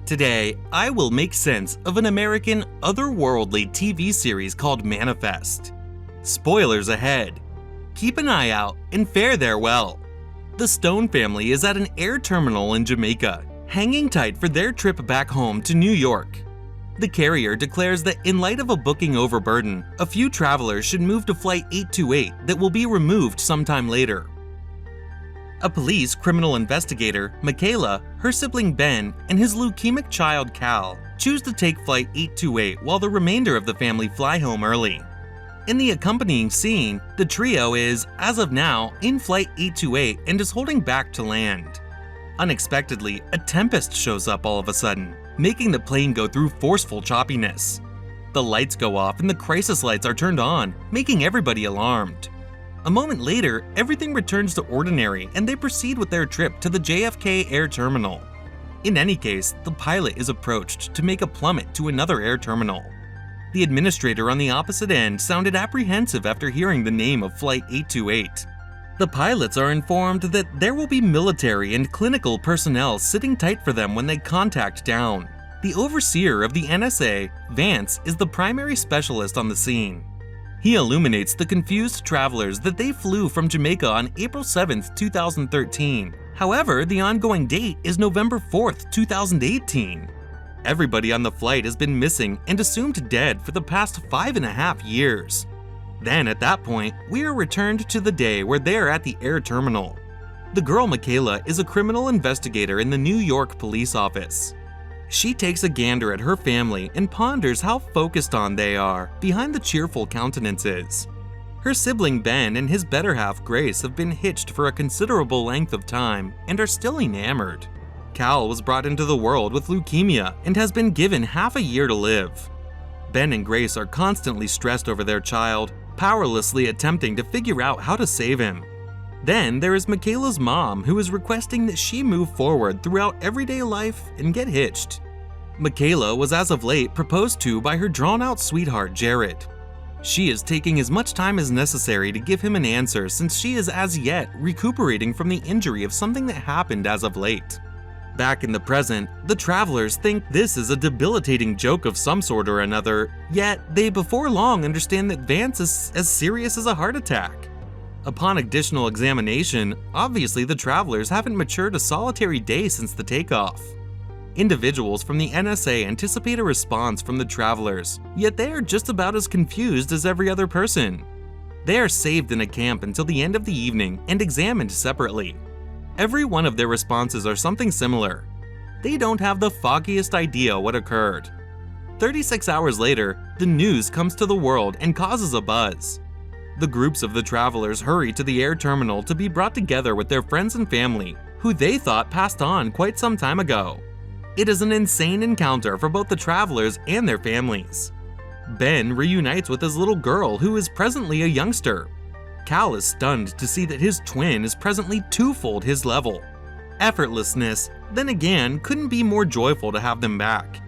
Today, I will make sense of an American otherworldly TV series called Manifest. Spoilers ahead. Keep an eye out and fare there well. The Stone family is at an air terminal in Jamaica, hanging tight for their trip back home to New York. The carrier declares that in light of a booking overburden, a few travelers should move to Flight 828 that will be removed sometime later. A police criminal investigator, Michaela, her sibling Ben, and his leukemic child Cal choose to take Flight 828 while the remainder of the family fly home early. In the accompanying scene, the trio is, as of now, in Flight 828 and is holding back to land. Unexpectedly, a tempest shows up all of a sudden, making the plane go through forceful choppiness. The lights go off and the crisis lights are turned on, making everybody alarmed. A moment later, everything returns to ordinary and they proceed with their trip to the JFK air terminal. In any case, the pilot is approached to make a plummet to another air terminal. The administrator on the opposite end sounded apprehensive after hearing the name of Flight 828. The pilots are informed that there will be military and clinical personnel sitting tight for them when they contact down. The overseer of the NSA, Vance, is the primary specialist on the scene. He illuminates the confused travelers that they flew from Jamaica on April 7, 2013. However, the ongoing date is November 4, 2018. Everybody on the flight has been missing and assumed dead for the past 5.5 years. Then, at that point, we are returned to the day where they are at the air terminal. The girl Michaela is a criminal investigator in the New York police office. She takes a gander at her family and ponders how focused on they are behind the cheerful countenances. Her sibling Ben and his better half Grace have been hitched for a considerable length of time and are still enamored. Cal was brought into the world with leukemia and has been given half a year to live. Ben and Grace are constantly stressed over their child, powerlessly attempting to figure out how to save him. Then there is Michaela's mom, who is requesting that she move forward throughout everyday life and get hitched. Michaela was as of late proposed to by her drawn-out sweetheart Jared. She is taking as much time as necessary to give him an answer since she is as yet recuperating from the injury of something that happened as of late. Back in the present, the travelers think this is a debilitating joke of some sort or another, yet they before long understand that Vance is as serious as a heart attack. Upon additional examination, obviously the travelers haven't matured a solitary day since the takeoff. Individuals from the NSA anticipate a response from the travelers, yet they are just about as confused as every other person. They are saved in a camp until the end of the evening and examined separately. Every one of their responses are something similar. They don't have the foggiest idea what occurred. 36 hours later, the news comes to the world and causes a buzz. The groups of the travelers hurry to the air terminal to be brought together with their friends and family, who they thought passed on quite some time ago. It is an insane encounter for both the travelers and their families. Ben reunites with his little girl, who is presently a youngster. Cal is stunned to see that his twin is presently twofold his level. Effortlessness, then again, couldn't be more joyful to have them back.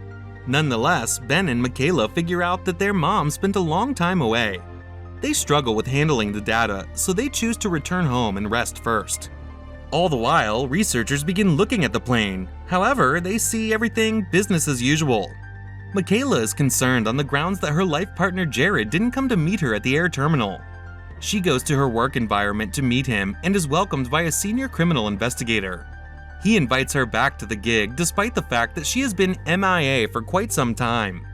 Nonetheless, Ben and Michaela figure out that their mom spent a long time away. They struggle with handling the data, so they choose to return home and rest first. All the while, researchers begin looking at the plane. However, they see everything business as usual. Michaela is concerned on the grounds that her life partner Jared didn't come to meet her at the air terminal. She goes to her work environment to meet him and is welcomed by a senior criminal investigator. He invites her back to the gig despite the fact that she has been MIA for quite some time.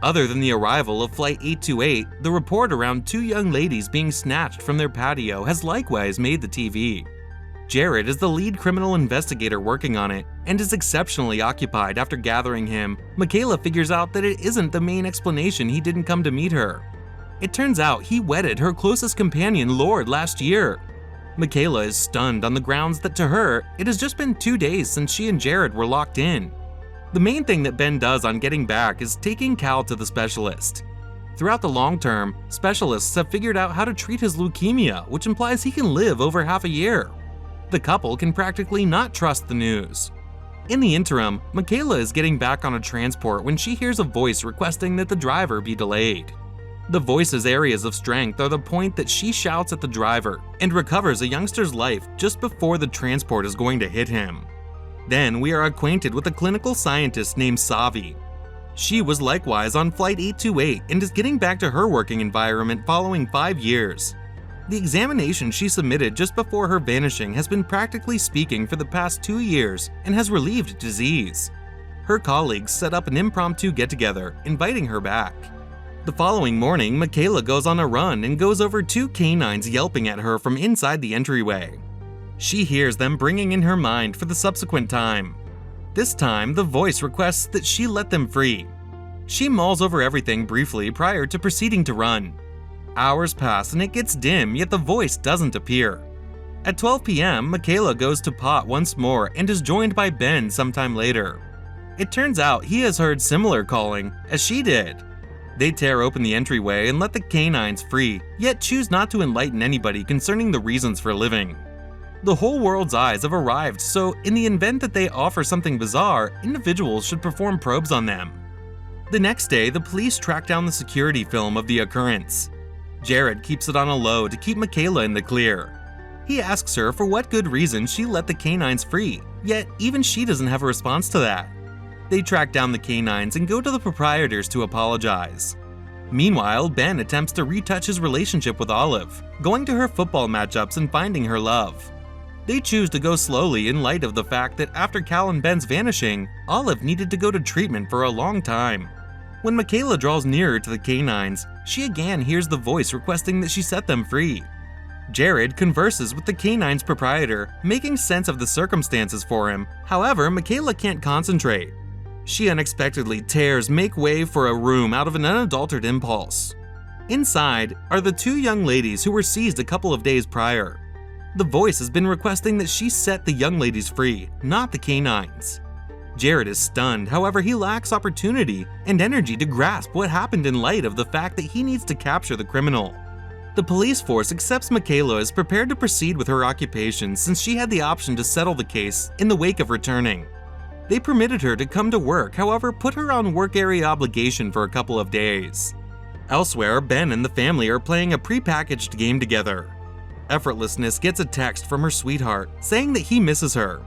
Other than the arrival of Flight 828, the report around two young ladies being snatched from their patio has likewise made the TV. Jared is the lead criminal investigator working on it and is exceptionally occupied after gathering him. Michaela figures out that it isn't the main explanation he didn't come to meet her. It turns out he wedded her closest companion Lord last year. Michaela is stunned on the grounds that to her, it has just been 2 days since she and Jared were locked in. The main thing that Ben does on getting back is taking Cal to the specialist. Throughout the long term, specialists have figured out how to treat his leukemia, which implies he can live over half a year. The couple can practically not trust the news. In the interim, Michaela is getting back on a transport when she hears a voice requesting that the driver be delayed. The voice's areas of strength are the point that she shouts at the driver and recovers a youngster's life just before the transport is going to hit him. Then we are acquainted with a clinical scientist named Savi. She was likewise on Flight 828 and is getting back to her working environment following 5 years. The examination she submitted just before her vanishing has been practically speaking for the past 2 years and has relieved disease. Her colleagues set up an impromptu get-together, inviting her back. The following morning, Michaela goes on a run and goes over 2 canines yelping at her from inside the entryway. She hears them bringing in her mind for the subsequent time. This time, the voice requests that she let them free. She mulls over everything briefly prior to proceeding to run. Hours pass and it gets dim, yet the voice doesn't appear. At 12 p.m., Michaela goes to pot once more and is joined by Ben sometime later. It turns out he has heard similar calling as she did. They tear open the entryway and let the canines free, yet choose not to enlighten anybody concerning the reasons for living. The whole world's eyes have arrived, so in the event that they offer something bizarre, individuals should perform probes on them. The next day, the police track down the security film of the occurrence. Jared keeps it on a low to keep Michaela in the clear. He asks her for what good reason she let the canines free, yet even she doesn't have a response to that. They track down the canines and go to the proprietors to apologize. Meanwhile, Ben attempts to retouch his relationship with Olive, going to her football matchups and finding her love. They choose to go slowly in light of the fact that after Cal and Ben's vanishing, Olive needed to go to treatment for a long time. When Michaela draws nearer to the canines, she again hears the voice requesting that she set them free. Jared converses with the canine's proprietor, making sense of the circumstances for him. However, Michaela can't concentrate. She unexpectedly tears make way for a room out of an unadulterated impulse. Inside are the 2 young ladies who were seized a couple of days prior. The voice has been requesting that she set the young ladies free, not the canines. Jared is stunned, however he lacks opportunity and energy to grasp what happened in light of the fact that he needs to capture the criminal. The police force accepts Michaela as prepared to proceed with her occupation since she had the option to settle the case in the wake of returning. They permitted her to come to work, however put her on work area obligation for a couple of days. Elsewhere, Ben and the family are playing a prepackaged game together. Effortlessness gets a text from her sweetheart saying that he misses her.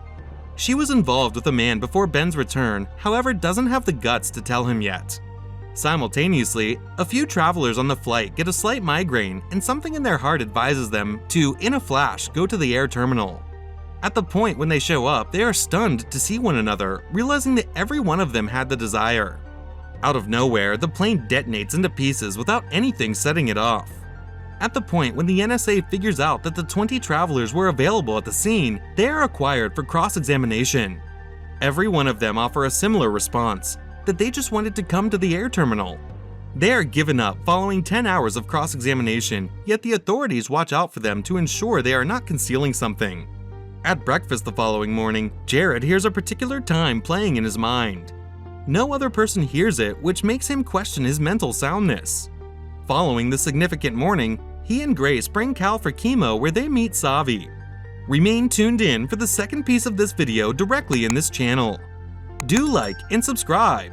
She was involved with a man before Ben's return, however doesn't have the guts to tell him yet. Simultaneously, a few travelers on the flight get a slight migraine and something in their heart advises them to, in a flash, go to the air terminal. At the point when they show up, they are stunned to see one another, realizing that every one of them had the desire. Out of nowhere, the plane detonates into pieces without anything setting it off. At the point when the NSA figures out that the 20 travelers were available at the scene, they are acquired for cross-examination. Every one of them offer a similar response, that they just wanted to come to the air terminal. They are given up following 10 hours of cross-examination, yet the authorities watch out for them to ensure they are not concealing something. At breakfast the following morning, Jared hears a particular time playing in his mind. No other person hears it, which makes him question his mental soundness. Following the significant morning, he and Grace bring Cal for chemo where they meet Savi. Remain tuned in for the second piece of this video directly in this channel. Do like and subscribe.